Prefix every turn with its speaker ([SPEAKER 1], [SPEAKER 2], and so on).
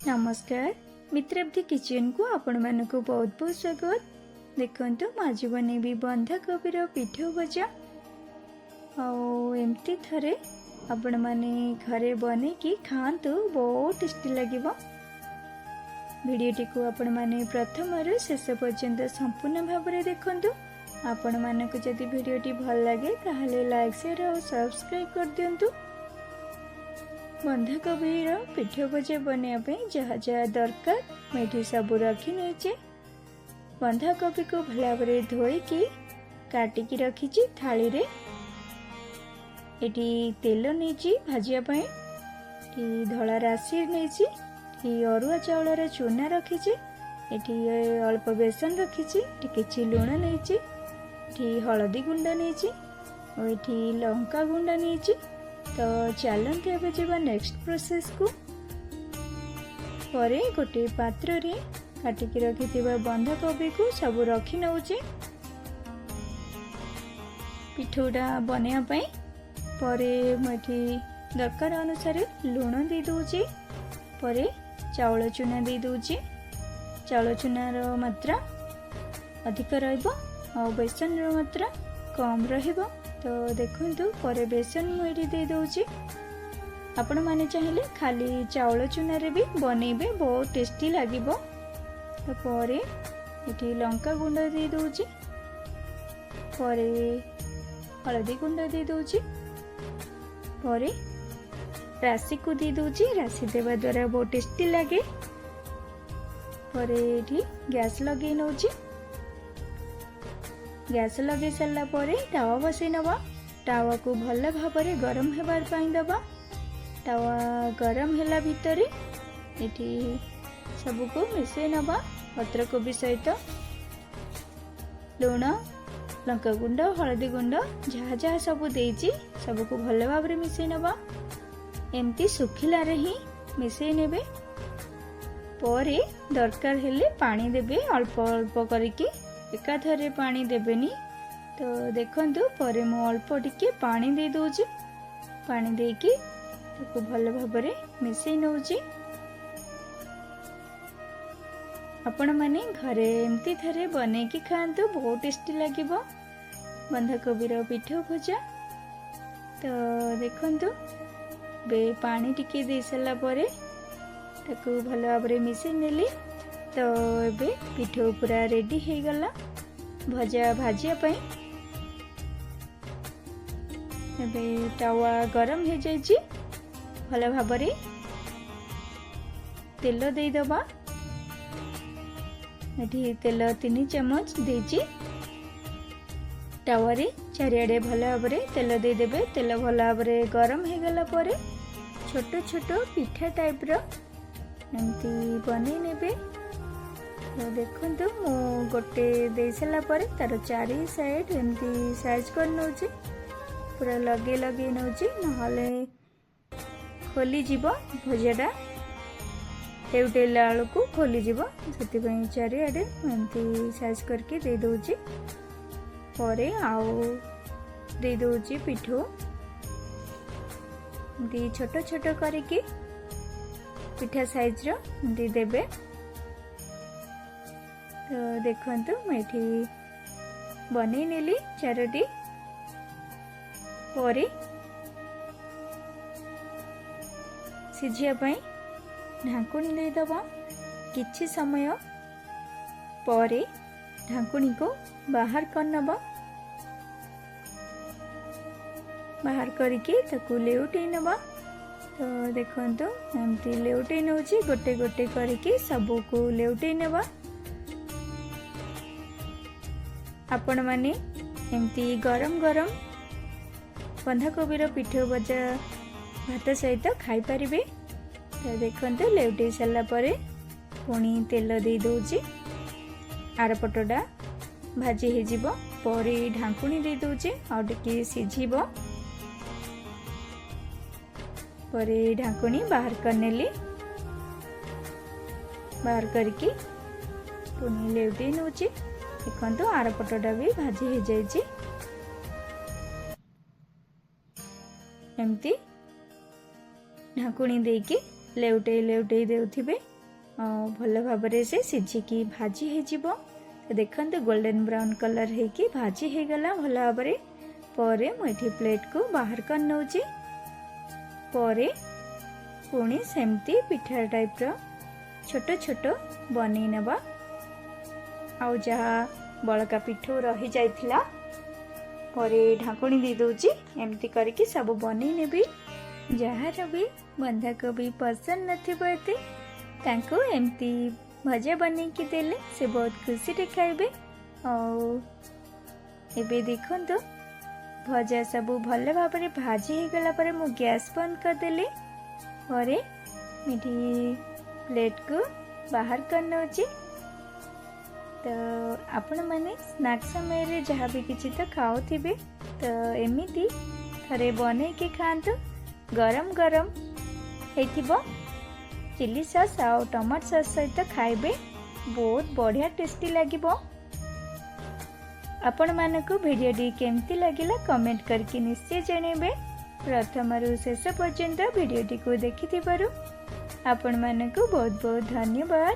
[SPEAKER 1] नमस्कार मित्रब्धि किचन को आपण मानक बहुत बहुत स्वागत। देखंतु आज बनैबी बंधाकोबीर पिठो भजा एमती थरे आपण माने घरे बने कि खातु बहुत टेस्टी लगिबो। वीडियोटी को आपण माने प्रथम रु शेष पर्यंत संपूर्ण भाव में देखंतु। आपण मानक जदि वीडियोटी भल लगे ताहले लाइक शेयर और सब्सक्राइब कर दियंतु। बंधाकोबीर पिठो भजा बनवाई जहाँ जहाँ दरकार मैं सब रखी नहीं। बंधाकोबी को भल भाव धोईकी काटिकी रखी थाली रे। एटी तेल नहीं भाजापी धला राशि नहीं अरुआ चाउल चूना रखी एटी अल्प बेसन रखी किसी लुण नहीं हलदी गुंड नहीं लंका गुंड नहीं। तो चलते एवं जावा नेक्स्ट प्रोसेस को। परे गोटे पात्र रे काटिकी रखि बंधाकोबी को सब रखी नौचे पिठोटा बनवाई। परे मुझे दरकार अनुसार लुण दे दूचे। परे चाउल चूना दे दूचे। चाउल चूनार मात्रा अधिक रहिबो और बेसन रो मात्रा कम रहिबो। तो देखंतु परे बेसन मुझे दे दूची। आपण माने चाहिए खाली चाउल चूना रे भी बनइबे बहुत टेस्टी लागिबो। तो परे एठी लंका गुंड दे दूची। परे हलदी गुंड दे दूची। परे राशि को दे दूची। राशि देवा द्वारा बहुत टेस्टी लगे। परे एठी गैस लगे नौची। गैस लगे सारा पर तावा बसई नवा। तावा को भल भाव गरम होबार दबा। तावा गरम हैला भितरे एठी सबको मिसई नवा। पत्रकोबी सहित लुण लंका गुंड हलदी गुंड जहाँ जहाँ सब देइछि सबको भल भाव मिसई नवा। एमती सुखिला रे ही मिसई नेबे। परे दरकार हेले पानी देबे अल्प अल्प करके एकाथरे पानी देबेनी। तो देखंतु परे मो अल्प टिके पानी दे दोची। पानी देकी ताको भल भाबरे मिसई नौची। आपण माने घरे एमती थरे बने की खांतु बहुत टेस्टी लागिबो बंधाकोबीर पिठो भजा। तो देखंतु बे पानी टिके दे सला परे ताको भल भाबरे मिसई नेली। तो एबे पिठो पूरा रेडी हो गला भजा भाजिया पई। एबे तावा गरम हो जाइछि भल भाबरे तेल दे दबा। एठी तेल 3 चम्मच देछि। तावा रे चारिआडे भल भाबरे तेल दे देबे। तेल भल भाबरे गरम हो गला परे छोट छोट पिठा टाइप रो एमती बनै नेबे। तो देखंतु मो गोटे दे सला पर तार चारि साइड एमती साइज कर नौची। पूरा लगे लगे नौची नहले खोली जीवो भजाटा हेउटेला आलू को खोली जीवो। सेति पई चारि आडे एमती साइज करके दे दोची। परे आउ दे दोची पिठो एमती छोट छोट करके पिठा साइज रो एमती देबे। तो देखंतु मैं बने नेली 4टी। परे सिझिया पई ढांकुणी दे दबा। किछि समय परे ढांकुणी को बाहर कर नबा। बाहर करके ताकू लेउटै नबा। तो देखंतु एमती लेउटै नउची गोटे गोटे करके सबो को लेउटै नबा। आपण माने एमती गरम गरम बंधाकोबीर पिठो भजा भात सहित खाई परिबे। तो देखंतु लेउटै सारा परे पुणी तेल दे दोची। आर पटटा भाजी हे जिवो। परे ढांकुणी दे दोची आ टिके सिझिबो। परे ढांकुणी बाहर करनेली। बाहर करके पुणी लेउटै नउची। देखंतु आर पटटा भी भाजी हो जाइए। एमती ढाकुणी देकी लेउटेई लेउटेई देउथिबे भल भाबरे से सिझिकी भाजी हे जिवो। तो देखंतु गोल्डन ब्राउन कलर हेकी भाजी हे गला भल भाबरे। परे मुझे प्लेट को बाहर कर नौची। परे पुणी सेमती पिठा टाइप रो छोट छोट बनै नबा। आउ जहा बड़का पिठू रही जाइथिला परे ढाकुणी दे दउची। एमती करके सब बनै नेबी। जहार भी बंधा कोबी पसंद नथिबो एते तांको एमती भजा बनै कि देले से बहुत खुशी रे खाइबे। एबे देखंतु भजा सबू भल भाव भाजी हो गला पर मु गैस बंद कर देली। परे मिठी प्लेट को बाहर कर नौची। तो आपण माने स्नैक समय रे जहाँ भी किसी तो खाओ तो एमिति थरे बने के खातु। गरम गरम हेथिबो चिली सॉस और टमाटो सॉस सहित खाइबे बहुत बढ़िया टेस्टी लागिबो। आपण मानकु भिडियोटी केमती लागिला कमेंट करके निश्चय जणेबे। प्रथम रु शेष पर्यंत भिडियोटी को देखिथिबारु आपण मानकु बहुत बहुत धन्यवाद।